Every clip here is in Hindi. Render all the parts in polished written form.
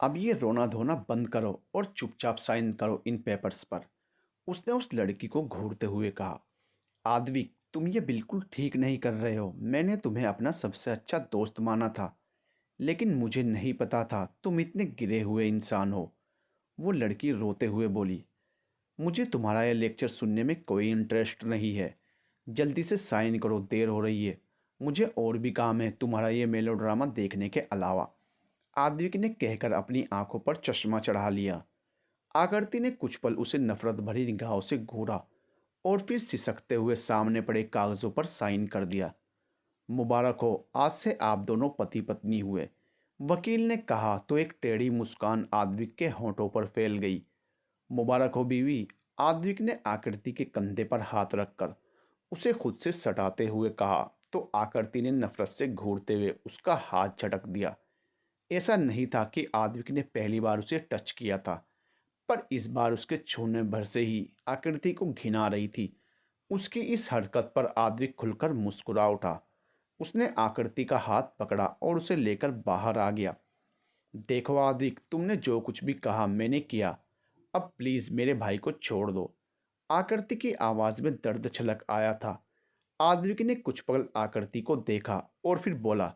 अब ये रोना धोना बंद करो और चुपचाप साइन करो इन पेपर्स पर। उसने उस लड़की को घूरते हुए कहा। आद्विक, तुम ये बिल्कुल ठीक नहीं कर रहे हो। मैंने तुम्हें अपना सबसे अच्छा दोस्त माना था, लेकिन मुझे नहीं पता था तुम इतने गिरे हुए इंसान हो। वो लड़की रोते हुए बोली, मुझे तुम्हारा ये लेक्चर सुनने में कोई इंटरेस्ट नहीं है। जल्दी से साइन करो, देर हो रही है। मुझे और भी काम है तुम्हारा ये मेलोड्रामा देखने के अलावा। आद्विक ने कहकर अपनी आंखों पर चश्मा चढ़ा लिया। आकृति ने कुछ पल उसे नफरत भरी निगाहों से घूरा और फिर सिसकते हुए सामने पड़े कागजों पर साइन कर दिया। मुबारक हो, आज से आप दोनों पति पत्नी हुए, वकील ने कहा तो एक टेढ़ी मुस्कान आद्विक के होंठों पर फैल गई। मुबारक हो बीवी, आद्विक ने आकृति के कंधे पर हाथ रखकर उसे खुद से सटाते हुए कहा तो आकृति ने नफरत से घूरते हुए उसका हाथ झटक दिया। ऐसा नहीं था कि आद्विक ने पहली बार उसे टच किया था, पर इस बार उसके छूने भर से ही आकृति को घिना रही थी। उसकी इस हरकत पर आद्विक खुलकर मुस्कुरा उठा। उसने आकृति का हाथ पकड़ा और उसे लेकर बाहर आ गया। देखो आद्विक, तुमने जो कुछ भी कहा मैंने किया। अब प्लीज़ मेरे भाई को छोड़ दो। आकृति की आवाज़ में दर्द छलक आया था। आद्विक ने कुछ पल आकृति को देखा और फिर बोला,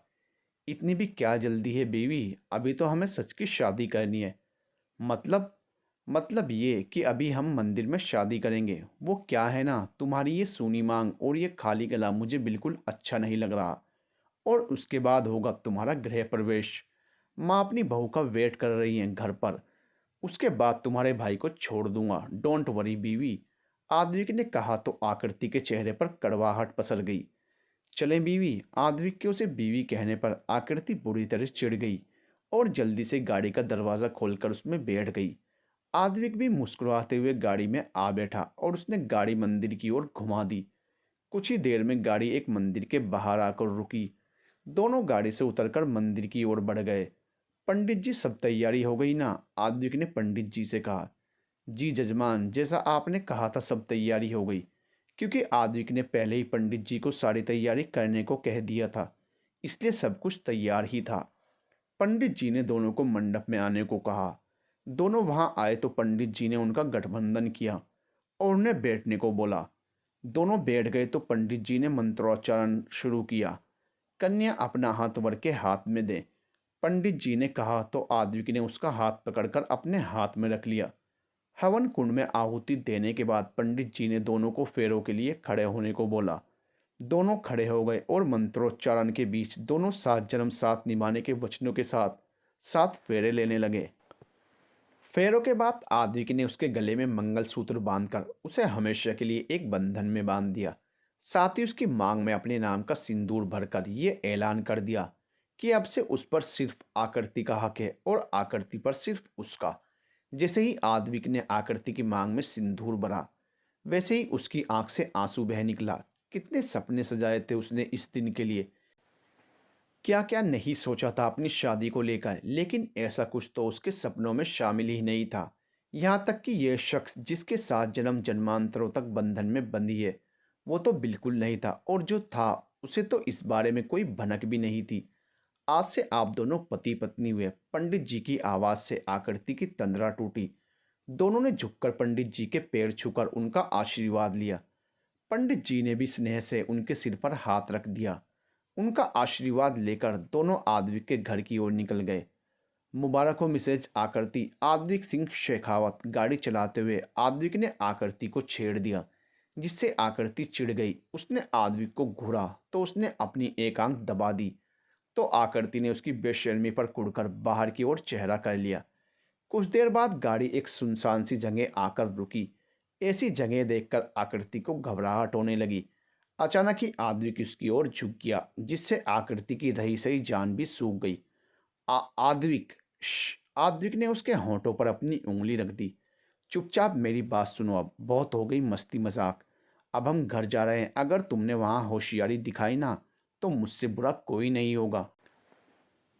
इतनी भी क्या जल्दी है बीवी, अभी तो हमें सच की शादी करनी है। मतलब मतलब ये कि अभी हम मंदिर में शादी करेंगे। वो क्या है ना, तुम्हारी ये सूनी मांग और ये खाली गला मुझे बिल्कुल अच्छा नहीं लग रहा। और उसके बाद होगा तुम्हारा गृह प्रवेश। माँ अपनी बहू का वेट कर रही हैं घर पर। उसके बाद तुम्हारे भाई को छोड़ दूंगा, डोंट वरी बीवी। आद्विक ने कहा तो आकृति के चेहरे पर कड़वाहट पसर गई। चलें बीवी। आद्विक के उसे बीवी कहने पर आकृति बुरी तरह चिढ़ गई और जल्दी से गाड़ी का दरवाज़ा खोलकर उसमें बैठ गई। आद्विक भी मुस्कुराते हुए गाड़ी में आ बैठा और उसने गाड़ी मंदिर की ओर घुमा दी। कुछ ही देर में गाड़ी एक मंदिर के बाहर आकर रुकी। दोनों गाड़ी से उतरकर मंदिर की ओर बढ़ गए। पंडित जी, सब तैयारी हो गई ना? आद्विक ने पंडित जी से कहा। जी जजमान, जैसा आपने कहा था सब तैयारी हो गई, क्योंकि आद्विक ने पहले ही पंडित जी को सारी तैयारी करने को कह दिया था, इसलिए सब कुछ तैयार ही था। पंडित जी ने दोनों को मंडप में आने को कहा। दोनों वहां आए तो पंडित जी ने उनका गठबंधन किया और उन्हें बैठने को बोला। दोनों बैठ गए तो पंडित जी ने मंत्रोच्चारण शुरू किया। कन्या अपना हाथ वर के हाथ में दे, पंडित जी ने कहा तो आद्विक ने उसका हाथ पकड़कर अपने हाथ में रख लिया। हवन कुंड में आहुति देने के बाद पंडित जी ने दोनों को फेरों के लिए खड़े होने को बोला। दोनों खड़े हो गए और मंत्रोच्चारण के बीच दोनों सात जन्म साथ निभाने के वचनों के साथ सात फेरे लेने लगे। फेरों के बाद आद्विक ने उसके गले में मंगलसूत्र बांधकर उसे हमेशा के लिए एक बंधन में बांध दिया। साथ ही उसकी मांग में अपने नाम का सिंदूर भरकर ये ऐलान कर दिया कि अब से उस पर सिर्फ आकृति का हक है और आकृति पर सिर्फ उसका। जैसे ही आद्विक ने आकृति की मांग में सिंदूर भरा, वैसे ही उसकी आंख से आंसू बह निकला। कितने सपने सजाए थे उसने इस दिन के लिए, क्या क्या नहीं सोचा था अपनी शादी को लेकर, लेकिन ऐसा कुछ तो उसके सपनों में शामिल ही नहीं था। यहाँ तक कि यह शख्स जिसके साथ जन्म जन्मांतरों तक बंधन में बंधी है, वो तो बिल्कुल नहीं था, और जो था उसे तो इस बारे में कोई भनक भी नहीं थी। आज से आप दोनों पति पत्नी हुए। पंडित जी की आवाज़ से आकृति की तंद्रा टूटी। दोनों ने झुककर पंडित जी के पैर छूकर उनका आशीर्वाद लिया। पंडित जी ने भी स्नेह से उनके सिर पर हाथ रख दिया। उनका आशीर्वाद लेकर दोनों आद्विक के घर की ओर निकल गए। मुबारक हो मिसेज आकृति। आद्विक सिंह शेखावत गाड़ी चलाते हुए आद्विक ने आकृति को छेड़ दिया, जिससे आकृति चिढ़ गई। उसने आद्विक को घूरा तो उसने अपनी एक आंख दबा दी, तो आकृति ने उसकी बेशर्मी पर कुड़कर बाहर की ओर चेहरा कर लिया। कुछ देर बाद गाड़ी एक सुनसान सी जगह आकर रुकी। ऐसी जगह देखकर आकृति को घबराहट होने लगी। अचानक ही आद्विक उसकी ओर झुक गया, जिससे आकृति की रही सही जान भी सूख गई। आद्विक, आद्विक ने उसके होंठों पर अपनी उंगली रख दी। चुपचाप मेरी बात सुनो, अब बहुत हो गई मस्ती मजाक। अब हम घर जा रहे हैं। अगर तुमने वहाँ होशियारी दिखाई ना, तो मुझसे बुरा कोई नहीं होगा।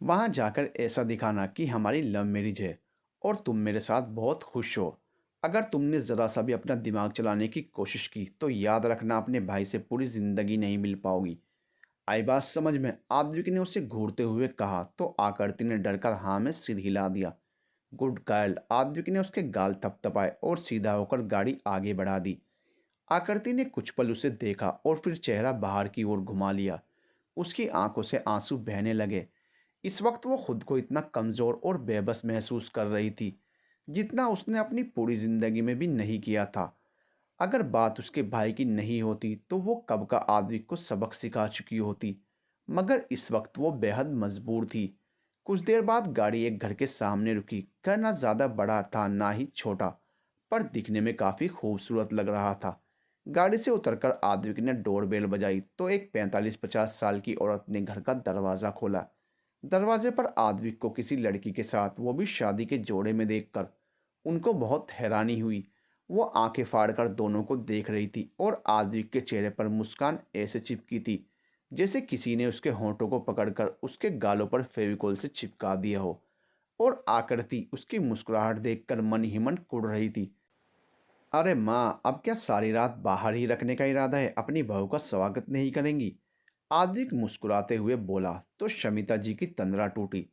वहाँ जाकर ऐसा दिखाना कि हमारी लव मैरिज है और तुम मेरे साथ बहुत खुश हो। अगर तुमने ज़रा सा भी अपना दिमाग चलाने की कोशिश की तो याद रखना, अपने भाई से पूरी ज़िंदगी नहीं मिल पाओगी। आई बात समझ में? आद्विक ने उसे घूरते हुए कहा तो आकृति ने डरकर हाँ में सिर हिला दिया। Good girl. आद्विक ने उसके गाल थपथपाए और सीधा होकर गाड़ी आगे बढ़ा दी। आकृति ने कुछ पल उसे देखा और फिर चेहरा बाहर की ओर घुमा लिया। उसकी आंखों से आंसू बहने लगे। इस वक्त वो खुद को इतना कमज़ोर और बेबस महसूस कर रही थी जितना उसने अपनी पूरी ज़िंदगी में भी नहीं किया था। अगर बात उसके भाई की नहीं होती तो वो कब का आद्विक को सबक सिखा चुकी होती, मगर इस वक्त वो बेहद मजबूर थी। कुछ देर बाद गाड़ी एक घर के सामने रुकी। घर ना ज़्यादा बड़ा था ना ही छोटा, पर दिखने में काफ़ी खूबसूरत लग रहा था। गाड़ी से उतरकर आद्विक ने डोरबेल बजाई तो एक 45-50 साल की औरत ने घर का दरवाज़ा खोला। दरवाजे पर आद्विक को किसी लड़की के साथ, वो भी शादी के जोड़े में देखकर उनको बहुत हैरानी हुई। वो आंखें फाड़कर दोनों को देख रही थी और आद्विक के चेहरे पर मुस्कान ऐसे चिपकी थी जैसे किसी ने उसके होंठों को पकड़कर उसके गालों पर फेविकोल से चिपका दिया हो। और आकृति उसकी मुस्कुराहट देखकर मन ही मन कुड़ रही थी। अरे माँ, अब क्या सारी रात बाहर ही रखने का इरादा है? अपनी बहू का स्वागत नहीं करेंगी? आद्विक मुस्कुराते हुए बोला तो शमिता जी की तंद्रा टूटी।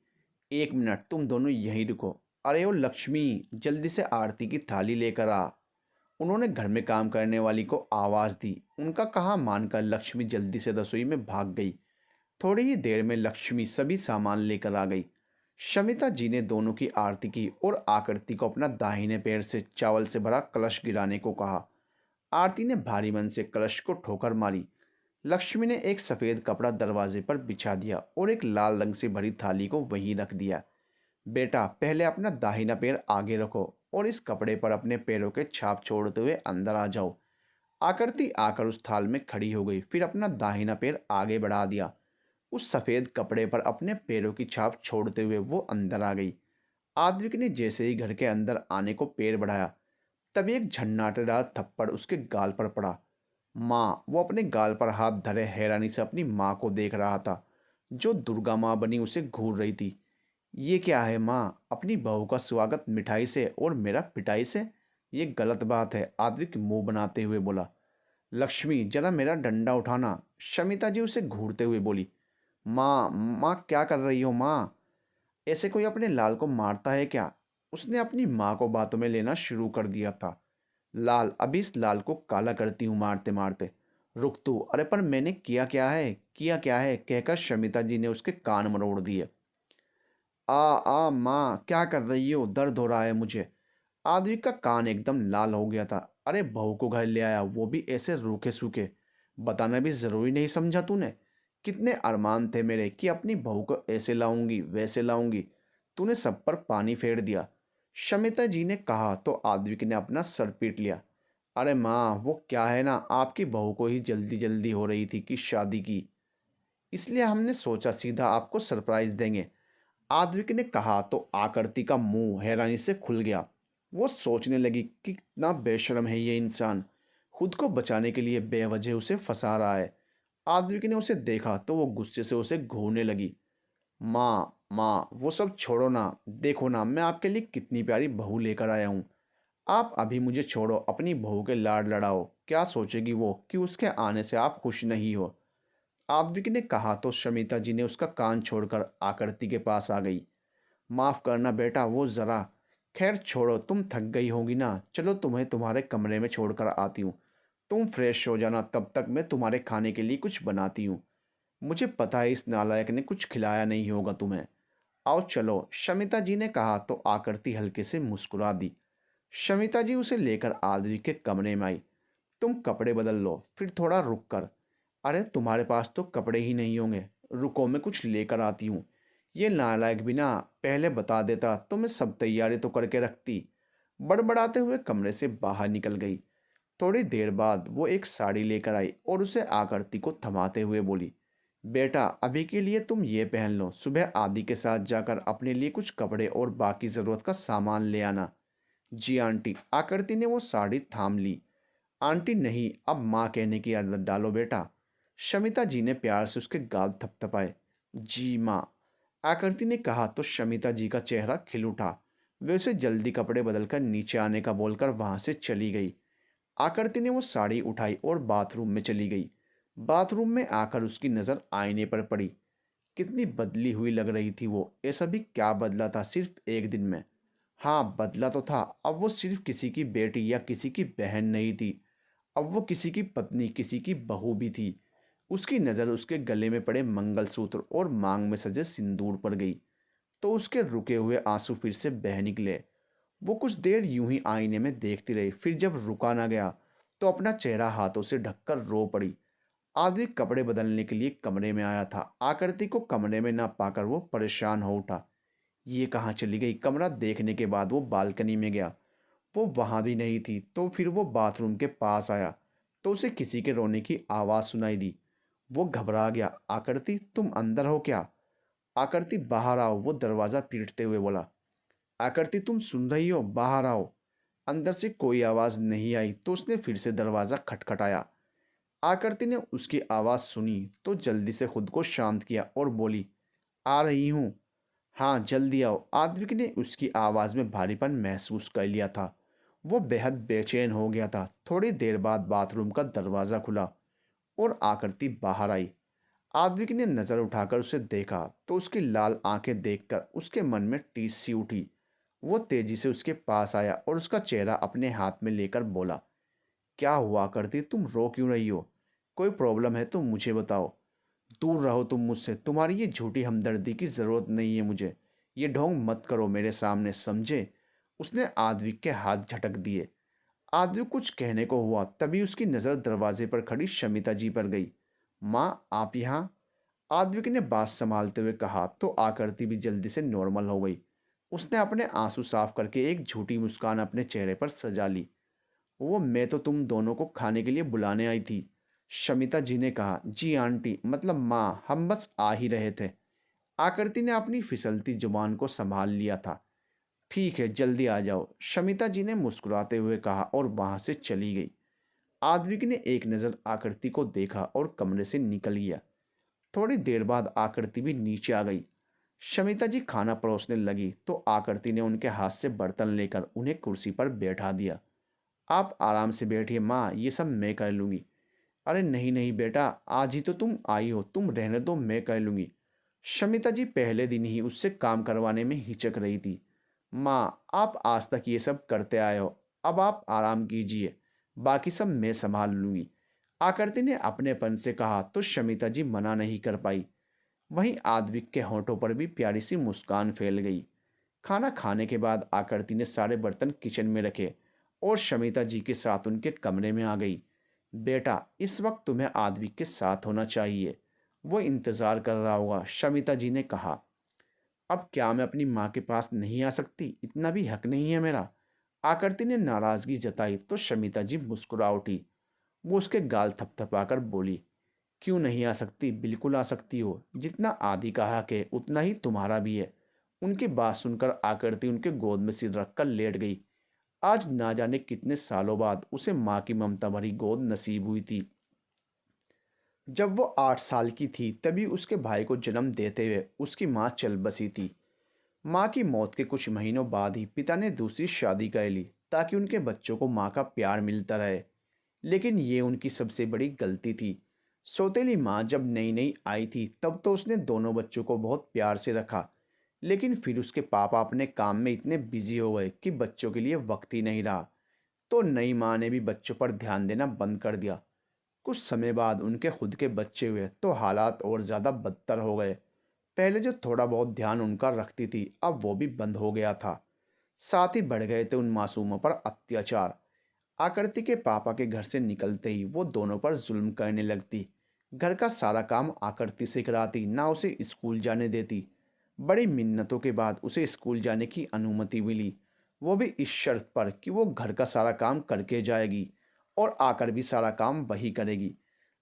एक मिनट, तुम दोनों यहीं रुको। अरे ओ लक्ष्मी, जल्दी से आरती की थाली लेकर आ। उन्होंने घर में काम करने वाली को आवाज़ दी। उनका कहा मानकर लक्ष्मी जल्दी से रसोई में भाग गई। थोड़ी ही देर में लक्ष्मी सभी सामान लेकर आ गई। शमिता जी ने दोनों की आरती की और आकृति को अपना दाहिने पैर से चावल से भरा कलश गिराने को कहा। आरती ने भारी मन से कलश को ठोकर मारी। लक्ष्मी ने एक सफ़ेद कपड़ा दरवाजे पर बिछा दिया और एक लाल रंग से भरी थाली को वहीं रख दिया। बेटा, पहले अपना दाहिना पैर आगे रखो और इस कपड़े पर अपने पैरों के छाप छोड़ते हुए अंदर आ जाओ। आकृति आकर उस थाल में खड़ी हो गई, फिर अपना दाहिना पैर आगे बढ़ा दिया। उस सफ़ेद कपड़े पर अपने पैरों की छाप छोड़ते हुए वो अंदर आ गई। आद्विक ने जैसे ही घर के अंदर आने को पैर बढ़ाया, तभी एक झन्नाटेदार थप्पड़ उसके गाल पर पड़ा। माँ, वो अपने गाल पर हाथ धरे हैरानी से अपनी माँ को देख रहा था, जो दुर्गा माँ बनी उसे घूर रही थी। ये क्या है माँ? अपनी बहू का स्वागत मिठाई से और मेरा पिटाई से? ये गलत बात है। आद्विक मुंह बनाते हुए बोला। लक्ष्मी, जरा मेरा डंडा उठाना। शमिता जी उसे घूरते हुए बोली। माँ, माँ क्या कर रही हो माँ? ऐसे कोई अपने लाल को मारता है क्या? उसने अपनी माँ को बातों में लेना शुरू कर दिया था। लाल, अभी इस लाल को काला करती हूँ मारते मारते। रुक तू। अरे पर मैंने किया क्या है, किया क्या है? कहकर शमिता जी ने उसके कान मरोड़ दिए। आ आ माँ, क्या कर रही हो? दर्द हो रहा है मुझे। आद्विक का कान एकदम लाल हो गया था। अरे बहू को घर ले आया, वो भी ऐसे रूखे सूखे। बताना भी ज़रूरी नहीं समझा तूने? कितने अरमान थे मेरे कि अपनी बहू को ऐसे लाऊंगी वैसे लाऊंगी। तूने सब पर पानी फेर दिया। शमिता जी ने कहा तो आद्विक ने अपना सर पीट लिया। अरे माँ, वो क्या है ना, आपकी बहू को ही जल्दी जल्दी हो रही थी कि शादी की, इसलिए हमने सोचा सीधा आपको सरप्राइज़ देंगे। आद्विक ने कहा तो आकृति का मुंह हैरानी से खुल गया। वो सोचने लगी कि कितना बेशर्म है ये इंसान, खुद को बचाने के लिए बेवजह उसे फंसा रहा है। आद्विक ने उसे देखा तो वो गुस्से से उसे घूरने लगी। माँ, माँ, वो सब छोड़ो ना, देखो ना मैं आपके लिए कितनी प्यारी बहू लेकर आया हूँ। आप अभी मुझे छोड़ो, अपनी बहू के लाड लड़ाओ। क्या सोचेगी वो कि उसके आने से आप खुश नहीं हो? आद्विक ने कहा तो शमिता जी ने उसका कान छोड़कर आकृति के पास आ गई। माफ़ करना बेटा, वो ज़रा। खैर छोड़ो, तुम थक गई होगी ना, चलो तुम्हें तुम्हारे कमरे में छोड़कर आती हूँ। तुम फ्रेश हो जाना, तब तक मैं तुम्हारे खाने के लिए कुछ बनाती हूँ। मुझे पता है इस नालायक ने कुछ खिलाया नहीं होगा तुम्हें। आओ चलो, शमिता जी ने कहा तो आकृति हल्के से मुस्कुरा दी। शमिता जी उसे लेकर आद्विक के कमरे में आई। तुम कपड़े बदल लो, फिर थोड़ा रुक कर। अरे तुम्हारे पास तो कपड़े ही नहीं होंगे, रुको मैं कुछ लेकर आती हूँ। ये नालायक भी ना, पहले बता देता तो मैं सब तैयारी तो करके रखती। बड़बड़ाते हुए कमरे से बाहर निकल गई। थोड़ी देर बाद वो एक साड़ी लेकर आई और उसे आकृति को थमाते हुए बोली। बेटा, अभी के लिए तुम ये पहन लो, सुबह आदि के साथ जाकर अपने लिए कुछ कपड़े और बाकी ज़रूरत का सामान ले आना। जी आंटी। आकृति ने वो साड़ी थाम ली। आंटी नहीं, अब माँ कहने की आदत डालो बेटा। शमिता जी ने प्यार से उसके गाल थपथपाए। जी माँ। आकृति ने कहा तो शमिता जी का चेहरा खिल उठा। वे उसे जल्दी कपड़े बदलकर नीचे आने का बोलकर वहाँ से चली गई। आकृति ने वो साड़ी उठाई और बाथरूम में चली गई। बाथरूम में आकर उसकी नज़र आईने पर पड़ी। कितनी बदली हुई लग रही थी वो, ऐसा भी क्या बदला था सिर्फ एक दिन में। हाँ, बदला तो था। अब वो सिर्फ किसी की बेटी या किसी की बहन नहीं थी। अब वो किसी की पत्नी, किसी की बहू भी थी। उसकी नज़र उसके गले में पड़े मंगलसूत्र और मांग में सजे सिंदूर पर गई, तो उसके रुके हुए आंसू फिर से बह निकले। वो कुछ देर यूं ही आईने में देखती रही, फिर जब रुका ना गया तो अपना चेहरा हाथों से ढककर रो पड़ी। आदमी कपड़े बदलने के लिए कमरे में आया था। आकृति को कमरे में ना पाकर वो परेशान हो उठा। ये कहाँ चली गई? कमरा देखने के बाद वो बालकनी में गया। वो वहाँ भी नहीं थी। तो फिर वो बाथरूम के पास आया तो उसे किसी के रोने की आवाज़ सुनाई दी। वो घबरा गया। आकृति, तुम अंदर हो क्या? आकृति, बाहर आओ, वो दरवाज़ा पीटते हुए बोला। आकृति, तुम सुन रही हो? बाहर आओ। अंदर से कोई आवाज़ नहीं आई तो उसने फिर से दरवाज़ा खटखटाया। आकृति ने उसकी आवाज़ सुनी तो जल्दी से खुद को शांत किया और बोली, आ रही हूँ। हाँ, जल्दी आओ। आद्विक ने उसकी आवाज़ में भारीपन महसूस कर लिया था। वो बेहद बेचैन हो गया था। थोड़ी देर बाद बाथरूम का दरवाज़ा खुला और आकृति बाहर आई। आद्विक ने नज़र उठाकर उसे देखा तो उसकी लाल आंखें देखकर उसके मन में टीस सी उठी। वो तेजी से उसके पास आया और उसका चेहरा अपने हाथ में लेकर बोला, क्या हुआ आकृति, तुम रो क्यों रही हो? कोई प्रॉब्लम है तो मुझे बताओ। दूर रहो तुम मुझसे। तुम्हारी ये झूठी हमदर्दी की ज़रूरत नहीं है मुझे। ये ढोंग मत करो मेरे सामने, समझे? उसने आद्विक के हाथ झटक दिए। आद्विक कुछ कहने को हुआ, तभी उसकी नज़र दरवाजे पर खड़ी शमिता जी पर गई। माँ, आप यहाँ? आद्विक ने बात संभालते हुए कहा तो आकृति भी जल्दी से नॉर्मल हो गई। उसने अपने आंसू साफ करके एक झूठी मुस्कान अपने चेहरे पर सजा ली। वो मैं तो तुम दोनों को खाने के लिए बुलाने आई थी, शमिता जी ने कहा। जी आंटी, मतलब माँ, हम बस आ ही रहे थे। आकृति ने अपनी फिसलती जुबान को संभाल लिया था। ठीक है, जल्दी आ जाओ, शमिता जी ने मुस्कुराते हुए कहा और वहां से चली गई। आद्विक ने एक नज़र आकृति को देखा और कमरे से निकल गया। थोड़ी देर बाद आकृति भी नीचे आ गई। शमिता जी खाना परोसने लगी तो आकृति ने उनके हाथ से बर्तन लेकर उन्हें कुर्सी पर बैठा दिया। आप आराम से बैठिए माँ, ये सब मैं कर लूँगी। अरे नहीं नहीं बेटा, आज ही तो तुम आई हो, तुम रहने दो, मैं कर लूँगी। शमिता जी पहले दिन ही उससे काम करवाने में हिचक रही थी। माँ, आप आज तक ये सब करते आए हो, अब आप आराम कीजिए, बाकी सब मैं संभाल लूँगी। आकृति ने अपनेपन से कहा तो शमिता जी मना नहीं कर पाई। वहीं आद्विक के होंठों पर भी प्यारी सी मुस्कान फैल गई। खाना खाने के बाद आकृति ने सारे बर्तन किचन में रखे और शमिता जी के साथ उनके कमरे में आ गई। बेटा, इस वक्त तुम्हें आद्विक के साथ होना चाहिए, वो इंतज़ार कर रहा होगा, शमिता जी ने कहा। अब क्या मैं अपनी माँ के पास नहीं आ सकती? इतना भी हक नहीं है मेरा? आकृति ने नाराज़गी जताई तो शमिता जी मुस्कुरा उठी। वो उसके गाल थपथपाकर बोली, क्यों नहीं आ सकती? बिल्कुल आ सकती हो। जितना आदि का हक है उतना ही तुम्हारा भी है। उनकी बात सुनकर आकृति उनके गोद में सिर रखकर लेट गई। आज ना जाने कितने सालों बाद उसे माँ की ममता भरी गोद नसीब हुई थी। जब वो 8 साल की थी तभी उसके भाई को जन्म देते हुए उसकी माँ चल बसी थी। माँ की मौत के कुछ महीनों बाद ही पिता ने दूसरी शादी कर ली ताकि उनके बच्चों को माँ का प्यार मिलता रहे। लेकिन ये उनकी सबसे बड़ी गलती थी। सौतेली माँ जब नई नई आई थी तब तो उसने दोनों बच्चों को बहुत प्यार से रखा, लेकिन फिर उसके पापा अपने काम में इतने बिजी हो गए कि बच्चों के लिए वक्त ही नहीं रहा। तो नई माँ ने भी बच्चों पर ध्यान देना बंद कर दिया। कुछ समय बाद उनके खुद के बच्चे हुए तो हालात और ज़्यादा बदतर हो गए। पहले जो थोड़ा बहुत ध्यान उनका रखती थी अब वो भी बंद हो गया था। साथ ही बढ़ गए थे उन मासूमों पर अत्याचार। आकृति के पापा के घर से निकलते ही वो दोनों पर जुल्म करने लगती। घर का सारा काम आकृति से कराती, ना उसे स्कूल जाने देती। बड़ी मिन्नतों के बाद उसे स्कूल जाने की अनुमति मिली, वो भी इस शर्त पर कि वो घर का सारा काम करके जाएगी और आकर भी सारा काम वही करेगी।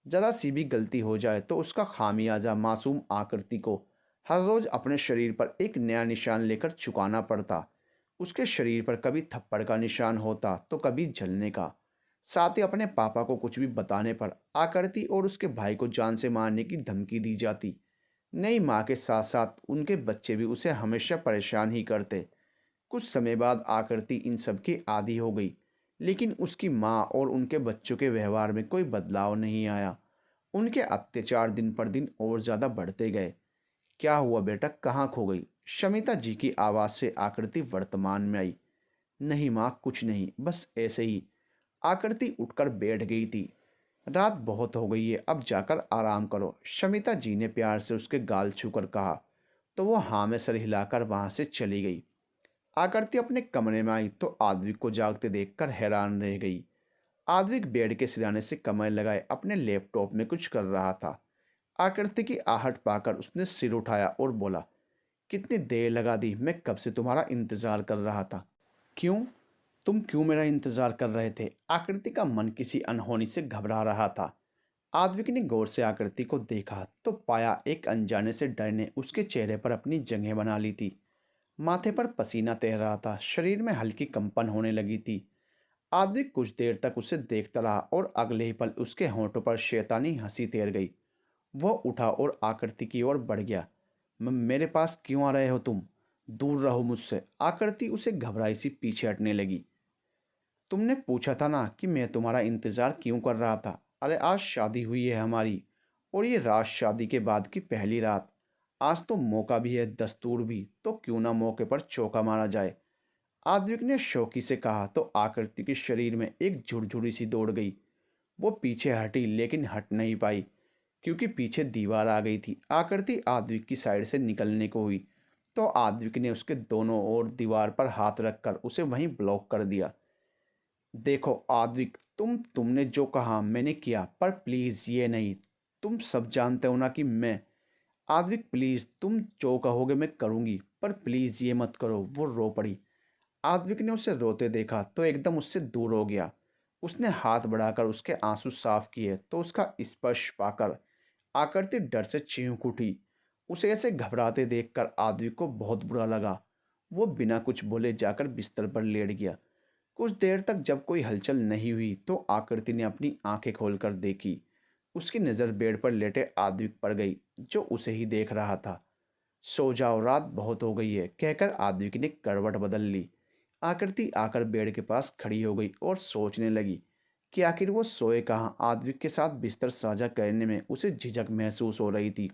ज़रा सी भी गलती हो जाए तो उसका खामियाजा मासूम आकृति को हर रोज़ अपने शरीर पर एक नया निशान लेकर चुकाना पड़ता। उसके शरीर पर कभी थप्पड़ का निशान होता तो कभी जलने का। साथ ही अपने पापा को कुछ भी बताने पर आकृति और उसके भाई को जान से मारने की धमकी दी जाती। नई माँ के साथ साथ उनके बच्चे भी उसे हमेशा परेशान ही करते। कुछ समय बाद आकृति इन सब की आदी हो गई, लेकिन उसकी माँ और उनके बच्चों के व्यवहार में कोई बदलाव नहीं आया। उनके अत्याचार दिन पर दिन और ज़्यादा बढ़ते गए। क्या हुआ बेटा, कहाँ खो गई? शमिता जी की आवाज़ से आकृति वर्तमान में आई। नहीं माँ, कुछ नहीं, बस ऐसे ही। आकृति उठकर बैठ गई थी। रात बहुत हो गई है, अब जाकर आराम करो, शमिता जी ने प्यार से उसके गाल छूकर कहा। तो वो हाँ में सर हिलाकर वहाँ से चली गई। आकृति अपने कमरे में आई तो आद्विक को जागते देखकर हैरान रह गई। आद्विक बेड के सिराने से कमर लगाए अपने लैपटॉप में कुछ कर रहा था। आकृति की आहट पाकर उसने सिर उठाया और बोला, कितनी देर लगा दी, मैं कब से तुम्हारा इंतज़ार कर रहा था। क्यों? तुम क्यों मेरा इंतज़ार कर रहे थे? आकृति का मन किसी अनहोनी से घबरा रहा था। आद्विक ने गौर से आकृति को देखा तो पाया एक अनजाने से डर ने उसके चेहरे पर अपनी जगह बना ली थी। माथे पर पसीना तैर रहा था, शरीर में हल्की कंपन होने लगी थी। आद्विक कुछ देर तक उसे देखता रहा और अगले ही पल उसके होंठों पर शैतानी हंसी तैर गई। वह उठा और आकृति की ओर बढ़ गया। मेरे पास क्यों आ रहे हो तुम? दूर रहो मुझसे। आकृति उसे घबराई सी पीछे हटने लगी। तुमने पूछा था ना कि मैं तुम्हारा इंतज़ार क्यों कर रहा था। अरे आज शादी हुई है हमारी, और ये रात शादी के बाद की पहली रात। आज तो मौका भी है, दस्तूर भी, तो क्यों ना मौके पर चौका मारा जाए। आद्विक ने शौकी से कहा तो आकृति के शरीर में एक झुरझुरी सी दौड़ गई। वो पीछे हटी लेकिन हट नहीं पाई, क्योंकि पीछे दीवार आ गई थी। आकृति आद्विक की साइड से निकलने को हुई तो आद्विक ने उसके दोनों ओर दीवार पर हाथ रखकर उसे वहीं ब्लॉक कर दिया। देखो आद्विक, तुमने जो कहा मैंने किया, पर प्लीज़ ये नहीं। तुम सब जानते हो ना कि मैं। आद्विक प्लीज़, तुम जो कहोगे मैं करूँगी, पर प्लीज़ ये मत करो। वो रो पड़ी। आद्विक ने उसे रोते देखा तो एकदम उससे दूर हो गया। उसने हाथ बढ़ाकर उसके आंसू साफ किए तो उसका स्पर्श पाकर आकृति डर से चीख उठी। उसे ऐसे घबराते देखकर आद्विक को बहुत बुरा लगा। वो बिना कुछ बोले जाकर बिस्तर पर लेट गया। कुछ देर तक जब कोई हलचल नहीं हुई तो आकृति ने अपनी आंखें खोलकर देखी। उसकी नज़र बेड पर लेटे आद्विक पर गई, जो उसे ही देख रहा था। सो जाओ, रात बहुत हो गई है, कहकर आद्विक ने करवट बदल ली। आकृति आकर बेड के पास खड़ी हो गई और सोचने लगी कि आखिर वो सोए कहाँ। आद्विक के साथ बिस्तर साझा करने में उसे झिझक महसूस हो रही थी।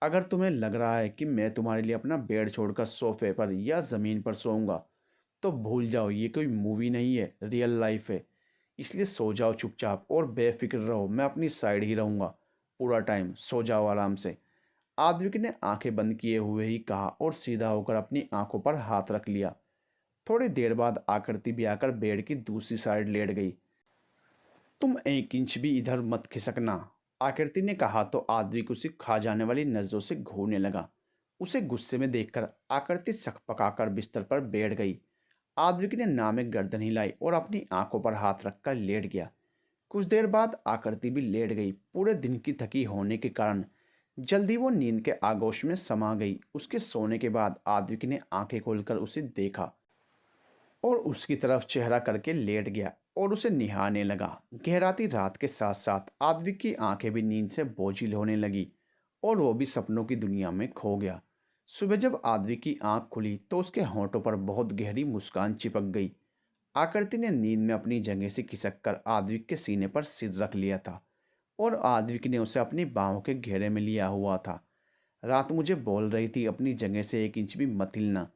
अगर तुम्हें लग रहा है कि मैं तुम्हारे लिए अपना बेड छोड़कर सोफे पर या ज़मीन पर सोऊंगा, तो भूल जाओ, ये कोई मूवी नहीं है, रियल लाइफ है। इसलिए सो जाओ चुपचाप और बेफिक्र रहो, मैं अपनी साइड ही रहूँगा पूरा टाइम। सो जाओ आराम से। आद्विक ने आंखें बंद किए हुए ही कहा और सीधा होकर अपनी आंखों पर हाथ रख लिया। थोड़ी देर बाद आकृति भी आकर बेड की दूसरी साइड लेट गई। तुम एक इंच भी इधर मत खिसकना, आकृति ने कहा तो आद्विक उसे खा जाने वाली नजरों से घूरने लगा। उसे गुस्से में देखकर आकृति सकपकाकर बिस्तर पर बैठ गई। आद्विक ने नाम में गर्दन हिलाई और अपनी आंखों पर हाथ रखकर लेट गया। कुछ देर बाद आकृति भी लेट गई। पूरे दिन की थकी होने के कारण जल्दी वो नींद के आगोश में समा गई। उसके सोने के बाद आद्विक ने आंखें खोलकर उसे देखा और उसकी तरफ चेहरा करके लेट गया और उसे निहारने लगा। गहराती रात के साथ साथ आद्विक की आंखें भी नींद से बोझिल होने लगी और वो भी सपनों की दुनिया में खो गया। सुबह जब आद्विक की आंख खुली तो उसके होंठों पर बहुत गहरी मुस्कान चिपक गई। आकृति ने नींद में अपनी जगह से खिसक कर आद्विक के सीने पर सिर रख लिया था और आद्विक ने उसे अपनी बाहों के घेरे में लिया हुआ था। रात मुझे बोल रही थी अपनी जगह से एक इंच भी मत हिलना।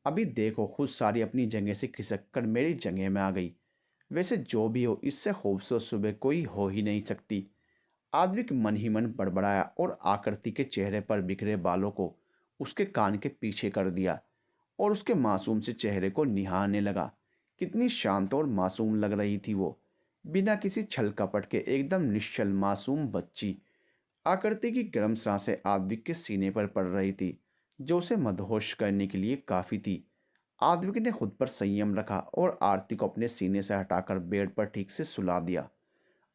अभी देखो, खुद सारी अपनी जगह से खिसक कर मेरी जगह में आ गई। वैसे जो भी हो, इससे खूबसूरत सुबह कोई हो ही नहीं सकती। आद्विक मन ही मन बड़बड़ाया और आकृति के चेहरे पर बिखरे बालों को उसके कान के पीछे कर दिया और उसके मासूम से चेहरे को निहारने लगा। कितनी शांत और मासूम लग रही थी वो, बिना किसी छल कपट के, एकदम निश्चल मासूम बच्ची। आकृति की गर्म सांसें आद्विक के सीने पर पड़ रही थी, जो उसे मदहोश करने के लिए काफ़ी थी। आद्विक ने खुद पर संयम रखा और आरती को अपने सीने से हटाकर बेड पर ठीक से सुला दिया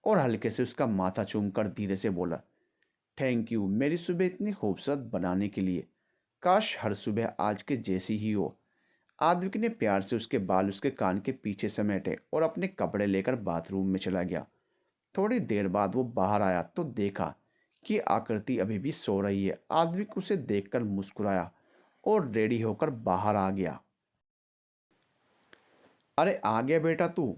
और हल्के से उसका माथा चूमकर धीरे से बोला, थैंक यू मेरी सुबह इतनी खूबसूरत बनाने के लिए। काश हर सुबह आज के जैसी ही हो। आद्विक ने प्यार से उसके बाल उसके कान के पीछे समेटे और अपने कपड़े लेकर बाथरूम में चला गया। थोड़ी देर बाद वो बाहर आया तो देखा कि आकृति अभी भी सो रही है। आद्विक उसे देखकर मुस्कुराया और रेडी होकर बाहर आ गया। अरे आ गया बेटा तू,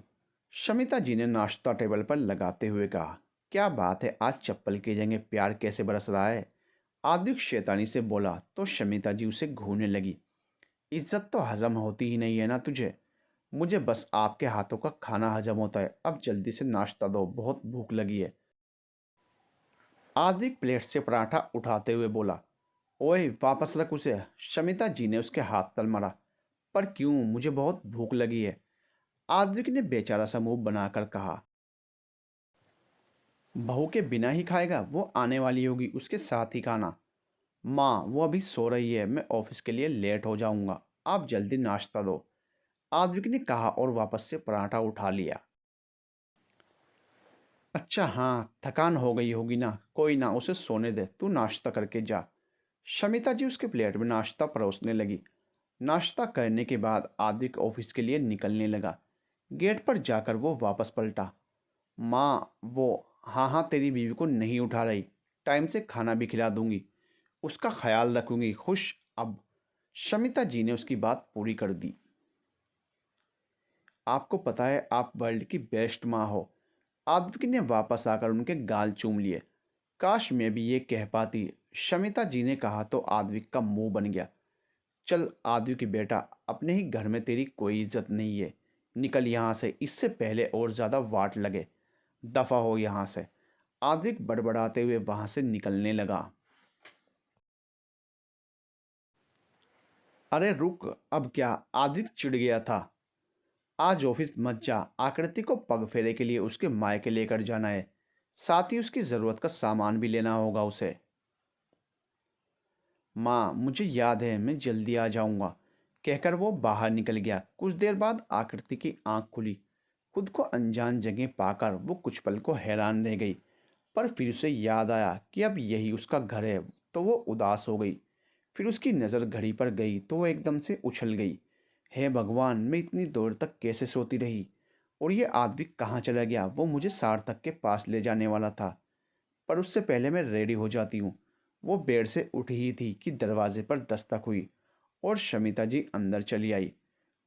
शमिता जी ने नाश्ता टेबल पर लगाते हुए कहा। क्या बात है, आज चप्पल की जगह प्यार कैसे बरस रहा है? आदिक शैतानी से बोला तो शमिता जी उसे घूरने लगी। इज्जत तो हजम होती ही नहीं है ना तुझे। मुझे बस आपके हाथों का खाना हजम होता है। अब जल्दी से नाश्ता दो, बहुत भूख लगी है। आदिक प्लेट से पराठा उठाते हुए बोला। ओए वापस रख उसे। शमिता जी ने उसके हाथ तल मारा। पर क्यों, मुझे बहुत भूख लगी है। आद्विक ने बेचारा सा मुंह बनाकर कहा। बहू के बिना ही खाएगा, वो आने वाली होगी, उसके साथ ही खाना। माँ वो अभी सो रही है, मैं ऑफिस के लिए लेट हो जाऊंगा। आप जल्दी नाश्ता दो, आद्विक ने कहा और वापस से पराठा उठा लिया। अच्छा हाँ, थकान हो गई होगी ना, कोई ना, उसे सोने दे, तू नाश्ता करके जा। शमिता जी उसके प्लेट में नाश्ता परोसने लगी। नाश्ता करने के बाद आद्विक ऑफिस के लिए निकलने लगा। गेट पर जाकर वो वापस पलटा। माँ वो, हाँ हाँ, तेरी बीवी को नहीं उठा रही, टाइम से खाना भी खिला दूंगी, उसका ख्याल रखूंगी, खुश अब। शमिता जी ने उसकी बात पूरी कर दी। आपको पता है आप वर्ल्ड की बेस्ट माँ हो। आद्विक ने वापस आकर उनके गाल चूम लिए। काश मैं भी ये कह पाती, शमिता जी ने कहा तो आद्विक का मुंह बन गया। चल आद्विक बेटा, अपने ही घर में तेरी कोई इज्जत नहीं है, निकल यहाँ से, इससे पहले और ज़्यादा वाट लगे। दफा हो यहाँ से। आद्विक बड़बड़ाते हुए वहां से निकलने लगा। अरे रुक, अब क्या, आद्विक चिढ़ गया था। आज ऑफिस मत जा, आकृति को पग फेरे के लिए उसके मायके लेकर जाना है, साथ ही उसकी ज़रूरत का सामान भी लेना होगा उसे। माँ मुझे याद है, मैं जल्दी आ जाऊंगा, कहकर वो बाहर निकल गया। कुछ देर बाद आकृति की आंख खुली। खुद को अनजान जगह पाकर वो कुछ पल को हैरान रह गई। पर फिर उसे याद आया कि अब यही उसका घर है, तो वो उदास हो गई। फिर उसकी नज़र घड़ी पर गई तो वो एकदम से उछल गई। हे भगवान, मैं इतनी देर तक कैसे सोती रही, और ये आदमी कहाँ चला गया। वो मुझे सार्थक के पास ले जाने वाला था, पर उससे पहले मैं रेडी हो जाती हूँ। वो बेड से उठी ही थी कि दरवाजे पर दस्तक हुई और शमिता जी अंदर चली आई।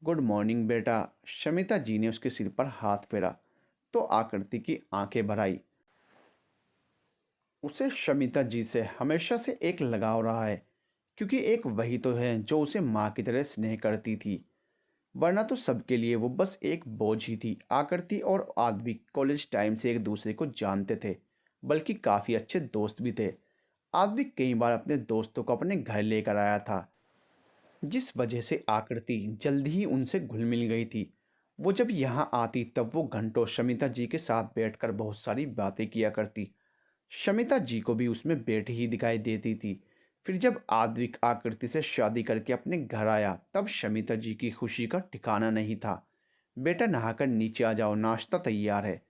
गुड मॉर्निंग बेटा। शमिता जी ने उसके सिर पर हाथ फेरा तो आकृति की आंखें भर आई। उसे शमिता जी से हमेशा से एक लगाव रहा है, क्योंकि एक वही तो है जो उसे माँ की तरह स्नेह करती थी, वरना तो सबके लिए वो बस एक बोझ ही थी। आकृति और आद्विक कॉलेज टाइम से एक दूसरे को जानते थे, बल्कि काफ़ी अच्छे दोस्त भी थे। आद्विक कई बार अपने दोस्तों को अपने घर लेकर आया था, जिस वजह से आकृति जल्दी ही उनसे घुल मिल गई थी। वो जब यहाँ आती तब वो घंटों शमिता जी के साथ बैठकर बहुत सारी बातें किया करती। शमिता जी को भी उसमें बैठी ही दिखाई देती थी। फिर जब आद्विक आकृति से शादी करके अपने घर आया तब शमिता जी की खुशी का ठिकाना नहीं था। बेटा नहाकर नीचे आ जाओ, नाश्ता तैयार है।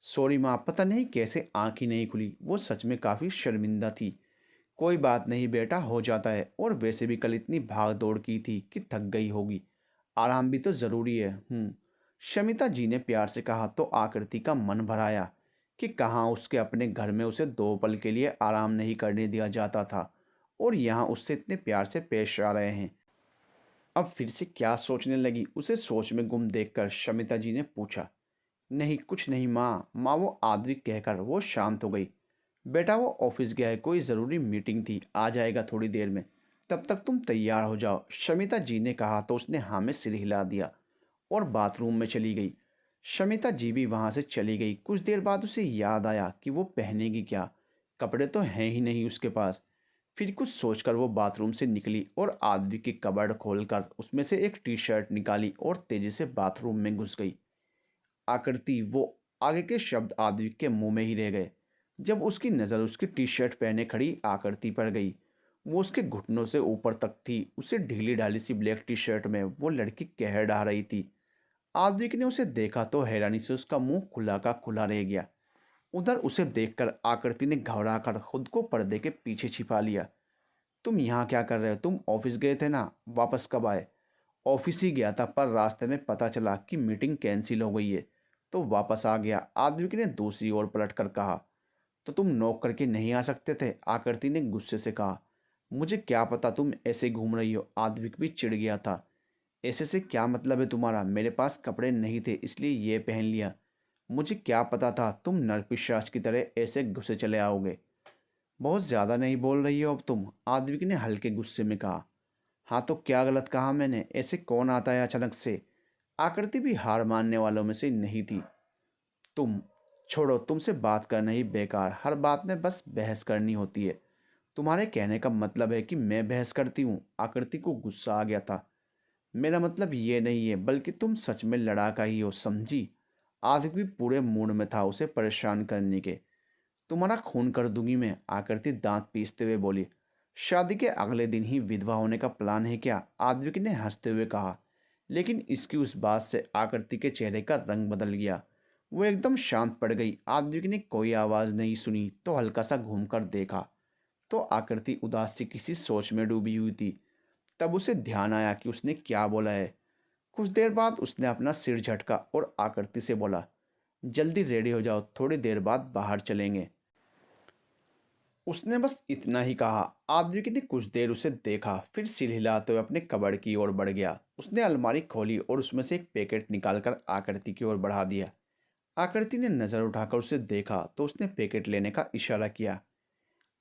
सॉरी माँ, पता नहीं कैसे आँख ही नहीं खुली। वो सच में काफ़ी शर्मिंदा थी। कोई बात नहीं बेटा, हो जाता है, और वैसे भी कल इतनी भाग दौड़ की थी कि थक गई होगी, आराम भी तो ज़रूरी है। शमिता जी ने प्यार से कहा तो आकृति का मन भराया कि कहाँ उसके अपने घर में उसे 2 पल के लिए आराम नहीं करने दिया जाता था, और यहाँ उससे इतने प्यार से पेश आ रहे हैं। अब फिर से क्या सोचने लगी, उसे सोच में गुम देखकर शमिता जी ने पूछा। नहीं कुछ नहीं माँ। वो आद्विक कहकर वो शांत हो गई। बेटा वो ऑफिस गया है, कोई ज़रूरी मीटिंग थी, आ जाएगा थोड़ी देर में, तब तक तुम तैयार हो जाओ। शमिता जी ने कहा तो उसने हाँ में सिर हिला दिया और बाथरूम में चली गई। शमिता जी भी वहाँ से चली गई। कुछ देर बाद उसे याद आया कि वो पहनेगी क्या, कपड़े तो हैं ही नहीं उसके पास। फिर कुछ सोचकर वो बाथरूम से निकली और आदमी की कबर्ड खोलकर उसमें से एक टी शर्ट निकाली और तेजी से बाथरूम में घुस गई। आकृति, वो आगे के शब्द आदमी के मुंह में ही रह गए जब उसकी नज़र उसकी टी शर्ट पहने खड़ी आकृति पर गई। वो उसके घुटनों से ऊपर तक थी। उसे ढीली ढाली सी ब्लैक टी शर्ट में वो लड़की कहर ढा रही थी। आद्विक ने उसे देखा तो हैरानी से उसका मुंह खुला का खुला रह गया। उधर उसे देखकर आकृति ने घबरा कर खुद को पर्दे के पीछे छिपा लिया। तुम यहाँ क्या कर रहे हो, तुम ऑफिस गए थे ना, वापस कब आए। ऑफिस ही गया था, पर रास्ते में पता चला कि मीटिंग कैंसिल हो गई है, तो वापस आ गया, आद्विक ने दूसरी ओर पलट कर कहा। तो तुम नॉक करके नहीं आ सकते थे, आकृति ने गुस्से से कहा। मुझे क्या पता तुम ऐसे घूम रही हो, आद्विक भी चिढ़ गया था। ऐसे से क्या मतलब है तुम्हारा, मेरे पास कपड़े नहीं थे इसलिए ये पहन लिया। मुझे क्या पता था तुम नरपिशाच की तरह ऐसे घुसे चले आओगे। बहुत ज़्यादा नहीं बोल रही हो अब तुम, आद्विक ने हल्के गुस्से में कहा। हाँ तो क्या गलत कहा मैंने? ऐसे कौन आता है अचानक से? आकृति भी हार मानने वालों में से नहीं थी। तुम छोड़ो, तुमसे बात करना ही बेकार, हर बात में बस बहस करनी होती है। तुम्हारे कहने का मतलब है कि मैं बहस करती हूँ? आकृति को गुस्सा आ गया था। मेरा मतलब ये नहीं है, बल्कि तुम सच में लड़ाका ही हो, समझी? आदित्य भी पूरे मूड में था उसे परेशान करने के। तुम्हारा खून कर दूंगी मैं, आकृति दांत पीसते हुए बोली। शादी के अगले दिन ही विधवा होने का प्लान है क्या? आद्विक ने हंसते हुए कहा। लेकिन इसकी उस बात से आकृति के चेहरे का रंग बदल गया। वो एकदम शांत पड़ गई। आद्विक ने कोई आवाज़ नहीं सुनी तो हल्का सा घूमकर देखा तो आकृति उदास सी किसी सोच में डूबी हुई थी। तब उसे ध्यान आया कि उसने क्या बोला है। कुछ देर बाद उसने अपना सिर झटका और आकृति से बोला, जल्दी रेडी हो जाओ, थोड़ी देर बाद बाहर चलेंगे। उसने बस इतना ही कहा। आद्विक ने कुछ देर उसे देखा, फिर सिर हिलाते हुए अपने कबर्ड की ओर बढ़ गया। उसने अलमारी खोली और उसमें से एक पैकेट निकालकर आकृति की ओर बढ़ा दिया। आकृति ने नज़र उठाकर उसे देखा तो उसने पैकेट लेने का इशारा किया।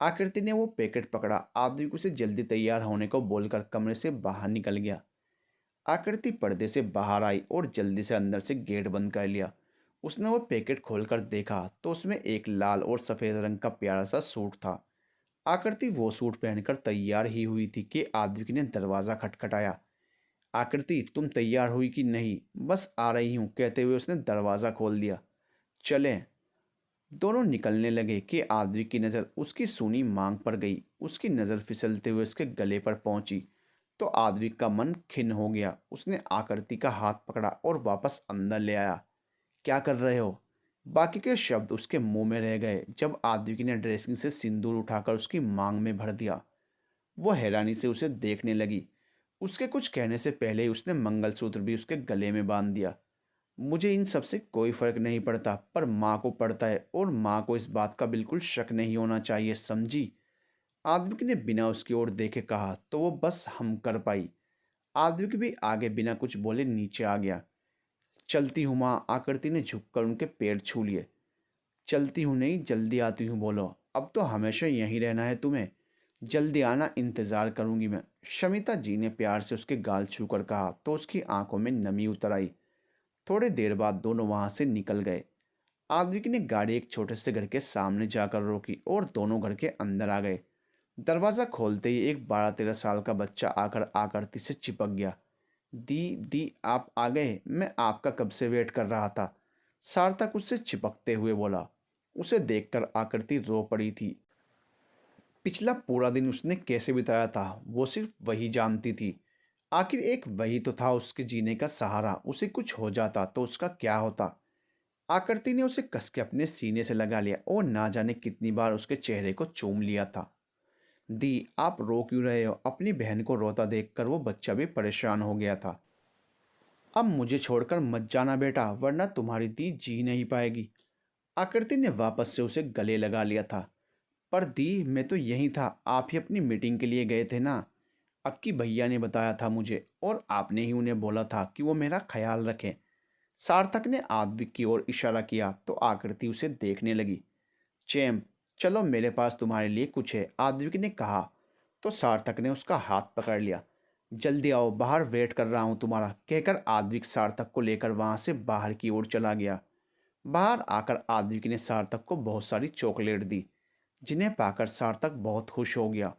आकृति ने वो पैकेट पकड़ा। आद्विक उसे जल्दी तैयार होने को बोलकर कमरे से बाहर निकल गया। आकृति पर्दे से बाहर आई और जल्दी से अंदर से गेट बंद कर लिया। उसने वो पैकेट खोलकर देखा तो उसमें एक लाल और सफ़ेद रंग का प्यारा सा सूट था। आकृति वो सूट पहनकर तैयार ही हुई थी कि आद्विक ने दरवाज़ा खटखटाया। आकृति, तुम तैयार हुई कि नहीं? बस आ रही हूँ, कहते हुए उसने दरवाज़ा खोल दिया। चलें। दोनों निकलने लगे कि आद्विक की नज़र उसकी सूनी मांग पर गई। उसकी नज़र फिसलते हुए उसके गले पर पहुंची तो आद्विक का मन खिन्न हो गया। उसने आकृति का हाथ पकड़ा और वापस अंदर ले आया। क्या कर रहे हो? बाकी के शब्द उसके मुंह में रह गए जब आद्विक ने ड्रेसिंग से सिंदूर उठाकर उसकी मांग में भर दिया। वो हैरानी से उसे देखने लगी। उसके कुछ कहने से पहले ही उसने मंगलसूत्र भी उसके गले में बांध दिया। मुझे इन सब से कोई फर्क नहीं पड़ता, पर माँ को पड़ता है और माँ को इस बात का बिल्कुल शक नहीं होना चाहिए, समझी? आद्विक ने बिना उसकी ओर देखे कहा तो वो बस हम कर पाई। आद्विक भी आगे बिना कुछ बोले नीचे आ गया। चलती हूँ माँ, आकृति ने झुककर उनके पैर छू लिए। चलती हूँ नहीं, जल्दी आती हूँ बोलो। अब तो हमेशा यहीं रहना है तुम्हें। जल्दी आना, इंतज़ार करूँगी मैं। शमिता जी ने प्यार से उसके गाल छूकर कहा तो उसकी आंखों में नमी उतर आई। थोड़ी देर बाद दोनों वहां से निकल गए। आद्विक ने गाड़ी एक छोटे से घर के सामने जाकर रोकी और दोनों घर के अंदर आ गए। दरवाज़ा खोलते ही एक 12-13 साल का बच्चा आकर आकृति से चिपक गया। दी दी, आप आ गए? मैं आपका कब से वेट कर रहा था, सार्थक उससे चिपकते हुए बोला। उसे देखकर आकृति रो पड़ी थी। पिछला पूरा दिन उसने कैसे बिताया था वो सिर्फ वही जानती थी। आखिर एक वही तो था उसके जीने का सहारा। उसे कुछ हो जाता तो उसका क्या होता? आकृति ने उसे कस के अपने सीने से लगा लिया और ना जाने कितनी बार उसके चेहरे को चूम लिया था। दी, आप रो क्यों रहे हो? अपनी बहन को रोता देखकर वो बच्चा भी परेशान हो गया था। अब मुझे छोड़कर मत जाना बेटा, वरना तुम्हारी दी जी नहीं पाएगी। आकृति ने वापस से उसे गले लगा लिया था। पर दी, मैं तो यहीं था, आप ही अपनी मीटिंग के लिए गए थे ना? अक्की भैया ने बताया था मुझे और आपने ही उन्हें बोला था कि वो मेरा ख्याल रखें। सार्थक ने आद्विक की ओर इशारा किया तो आकृति उसे देखने लगी। चैम्प, चलो मेरे पास तुम्हारे लिए कुछ है, आद्विक ने कहा तो सार्थक ने उसका हाथ पकड़ लिया। जल्दी आओ, बाहर वेट कर रहा हूँ तुम्हारा, कहकर आद्विक सार्थक को लेकर वहाँ से बाहर की ओर चला गया। बाहर आकर आद्विक ने सार्थक को बहुत सारी चॉकलेट दी, जिन्हें पाकर सार्थक बहुत खुश हो गया।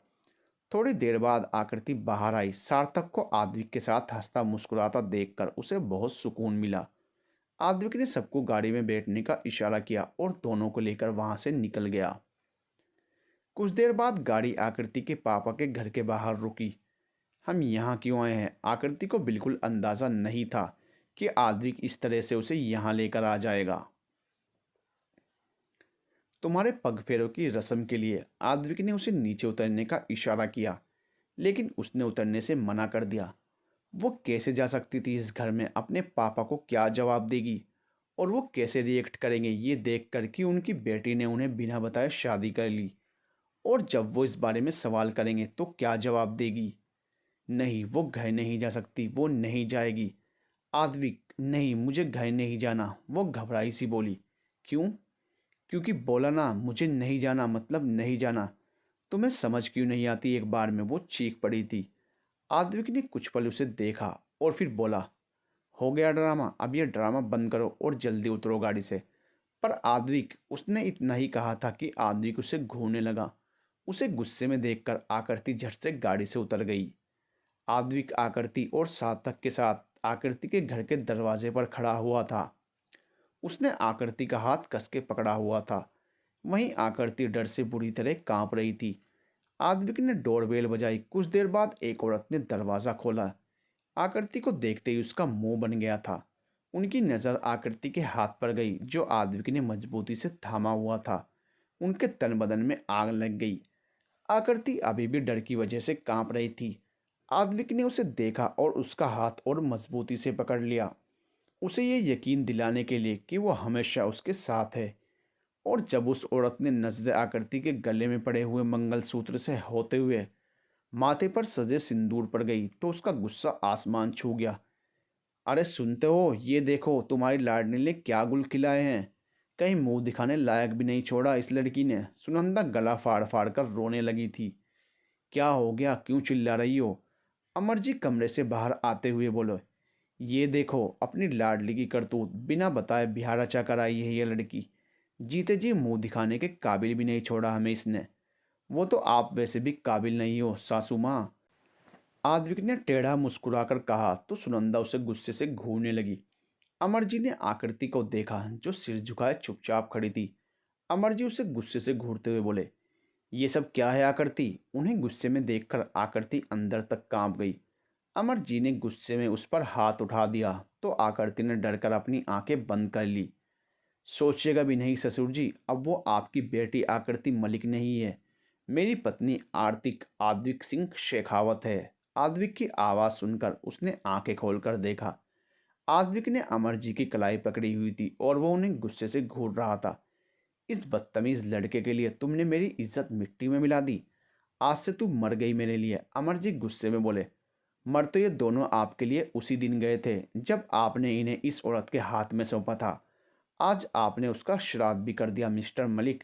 थोड़ी देर बाद आकृति बाहर आई। सार्थक को आद्विक के साथ हंसता मुस्कुराता देखकर उसे बहुत सुकून मिला। आद्विक ने सबको गाड़ी में बैठने का इशारा किया और दोनों को लेकर वहां से निकल गया। कुछ देर बाद गाड़ी आकृति के पापा के घर के बाहर रुकी। हम यहाँ क्यों आए हैं? आकृति को बिल्कुल अंदाज़ा नहीं था कि आद्विक इस तरह से उसे यहाँ लेकर आ जाएगा। तुम्हारे पग फेरों की रस्म के लिए, आद्विक ने उसे नीचे उतरने का इशारा किया, लेकिन उसने उतरने से मना कर दिया। वो कैसे जा सकती थी इस घर में? अपने पापा को क्या जवाब देगी और वो कैसे रिएक्ट करेंगे ये देख कर कि उनकी बेटी ने उन्हें बिना बताए शादी कर ली? और जब वो इस बारे में सवाल करेंगे तो क्या जवाब देगी? नहीं, वो घर नहीं जा सकती, वो नहीं जाएगी। आद्विक, नहीं, मुझे घर नहीं जाना, वो घबराई सी बोली। क्यों? क्योंकि बोला ना, मुझे नहीं जाना मतलब नहीं जाना। तुम्हें समझ क्यों नहीं आती, एक बार में वो चीख पड़ी थी। आद्विक ने कुछ पल उसे देखा और फिर बोला, हो गया ड्रामा, अब ये ड्रामा बंद करो और जल्दी उतरो गाड़ी से। पर आद्विक, उसने इतना ही कहा था कि आद्विक उसे घूरने लगा। उसे गुस्से में देखकर आकृति झट से गाड़ी से उतर गई। आद्विक आकृति और सार्थक के साथ आकृति के घर के दरवाजे पर खड़ा हुआ था। उसने आकृति का हाथ कस के पकड़ा हुआ था। वहीं आकृति डर से बुरी तरह कांप रही थी। आद्विक ने डोरबेल बजाई। कुछ देर बाद एक औरत ने दरवाज़ा खोला। आकृति को देखते ही उसका मुंह बन गया था। उनकी नज़र आकृति के हाथ पर गई जो आद्विक ने मजबूती से थामा हुआ था। उनके तन बदन में आग लग गई। आकृति अभी भी डर की वजह से कांप रही थी। आद्विक ने उसे देखा और उसका हाथ और मजबूती से पकड़ लिया, उसे ये यकीन दिलाने के लिए कि वो हमेशा उसके साथ है। और जब उस औरत ने नजरें आकृति के गले में पड़े हुए मंगलसूत्र से होते हुए माथे पर सजे सिंदूर पर गई तो उसका गुस्सा आसमान छू गया। अरे सुनते हो, ये देखो तुम्हारी लाडली ने क्या गुल खिलाए हैं। कहीं मुंह दिखाने लायक भी नहीं छोड़ा इस लड़की ने। सुनंदा गला फाड़ फाड़ कर रोने लगी थी। क्या हो गया, क्यों चिल्ला रही हो? अमरजी कमरे से बाहर आते हुए बोले, ये देखो अपनी लाडली की करतूत, बिना बताए बिहार रचा कर आई है ये लड़की। जीते जी मुंह दिखाने के काबिल भी नहीं छोड़ा हमें इसने। वो तो आप वैसे भी काबिल नहीं हो सासू माँ। आद्विक ने टेढ़ा मुस्कुराकर कहा तो सुनंदा उसे गुस्से से घूरने लगी। अमरजी ने आकृति को देखा जो सिर झुकाए चुपचाप खड़ी थी। अमरजी उसे गुस्से से घूरते हुए बोले, ये सब क्या है आकृति? उन्हें गुस्से में देखकर आकृति अंदर तक कांप गई। अमरजी ने गुस्से में उस पर हाथ उठा दिया तो आकृति ने डरकर अपनी आंखें बंद कर ली। सोचिएगा भी नहीं ससुर जी, अब वो आपकी बेटी आकृति मलिक नहीं है, मेरी पत्नी आर्तिक आद्विक सिंह शेखावत है। आद्विक की आवाज़ सुनकर उसने आंखें खोलकर देखा। आद्विक ने अमर जी की कलाई पकड़ी हुई थी और वो उन्हें गुस्से से घूर रहा था। इस बदतमीज लड़के के लिए तुमने मेरी इज्जत मिट्टी में मिला दी। आज से तू मर गई मेरे लिए। अमर जी गुस्से में बोले, मर तो ये दोनों आपके लिए उसी दिन गए थे जब आपने इन्हें इस औरत के हाथ में सौंपा था। आज आपने उसका श्राद्ध भी कर दिया मिस्टर मलिक।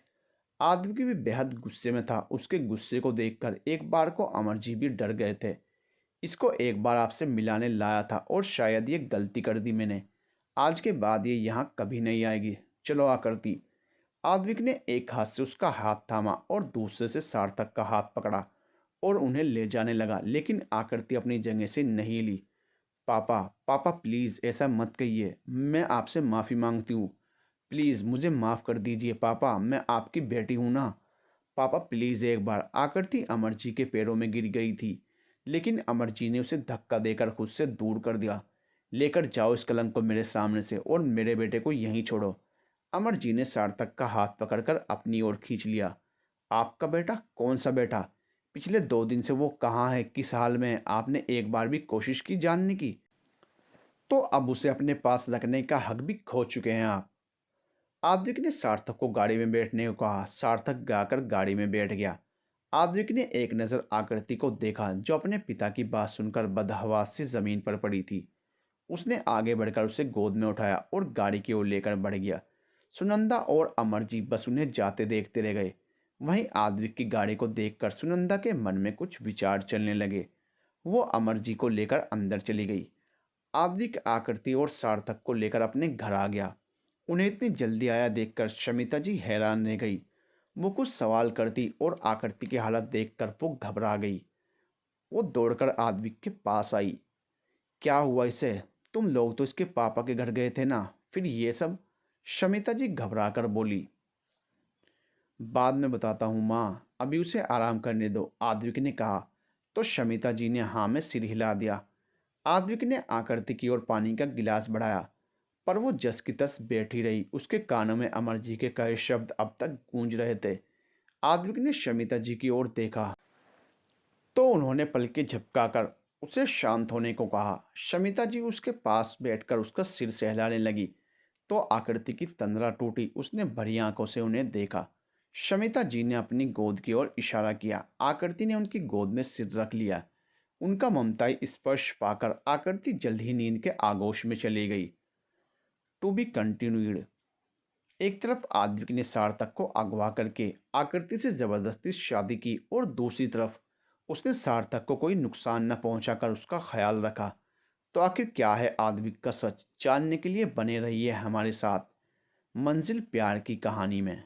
आदमी भी बेहद गुस्से में था। उसके गुस्से को देखकर एक बार को अमरजी भी डर गए थे। इसको एक बार आपसे मिलाने लाया था और शायद ये गलती कर दी मैंने। आज के बाद ये यहाँ कभी नहीं आएगी। चलो आकृति। आद्विक ने एक हाथ से उसका हाथ थामा और दूसरे से सार्थक का हाथ पकड़ा और उन्हें ले जाने लगा, लेकिन आकृति अपनी जगह से नहीं ली। पापा, पापा प्लीज़ ऐसा मत कहिए, मैं आपसे माफ़ी मांगती हूँ। प्लीज़ मुझे माफ़ कर दीजिए पापा, मैं आपकी बेटी हूँ ना। पापा प्लीज़ एक बार। आकृति अमरजी के पैरों में गिर गई थी, लेकिन अमरजी ने उसे धक्का देकर खुद से दूर कर दिया। लेकर जाओ इस कलंक को मेरे सामने से और मेरे बेटे को यहीं छोड़ो। अमरजी ने सार्थक का हाथ पकड़कर अपनी ओर खींच लिया। आपका बेटा? कौन सा बेटा? पिछले 2 दिन से वो कहाँ है, किस हाल में है? आपने एक बार भी कोशिश की जानने की? तो अब उसे अपने पास रखने का हक भी खो चुके हैं आप। आद्विक ने सार्थक को गाड़ी में बैठने को कहा। सार्थक गाकर गाड़ी में बैठ गया। आद्विक ने एक नज़र आकृति को देखा जो अपने पिता की बात सुनकर बदहवास से ज़मीन पर पड़ी थी। उसने आगे बढ़कर उसे गोद में उठाया और गाड़ी की ओर लेकर बढ़ गया। सुनंदा और अमरजी बस उन्हें जाते देखते रह गए। वहीं आद्विक की गाड़ी को देखकर सुनंदा के मन में कुछ विचार चलने लगे। वो अमरजी को लेकर अंदर चली गई। आद्विक आकृति और सार्थक को लेकर अपने घर आ गया। उन्हें इतनी जल्दी आया देखकर शमिता जी हैरान रह गई। वो कुछ सवाल करती और आकृति की हालत देखकर वो घबरा गई। वो दौड़कर आद्विक के पास आई। क्या हुआ इसे? तुम लोग तो इसके पापा के घर गए थे ना, फिर ये सब? शमिता जी घबरा कर बोली। बाद में बताता हूँ माँ, अभी उसे आराम करने दो, आद्विक ने कहा। तो शमिता जी ने हाँ में सिर हिला दिया। आद्विक ने आकृति की ओर पानी का गिलास बढ़ाया, पर वो जस की तस बैठी रही। उसके कानों में अमर जी के कहे शब्द अब तक गूंज रहे थे। आद्विक ने शमिता जी की ओर देखा तो उन्होंने पलकें झपकाकर उसे शांत होने को कहा। शमिता जी उसके पास बैठकर उसका सिर सहलाने लगी तो आकृति की तंद्रा टूटी। उसने भरी आंखों से उन्हें देखा। शमिता जी ने अपनी गोद की ओर इशारा किया। आकृति ने उनकी गोद में सिर रख लिया। उनका ममताई स्पर्श पाकर आकृति जल्द ही नींद के आगोश में चली गई। To be continued. एक तरफ आद्विक ने सार्थक को अगवा करके आकृति से जबरदस्ती शादी की और दूसरी तरफ उसने सार्थक को कोई नुकसान न पहुंचाकर उसका ख्याल रखा। तो आखिर क्या है आद्विक का सच, जानने के लिए बने रहिए हमारे साथ मंजिल प्यार की कहानी में।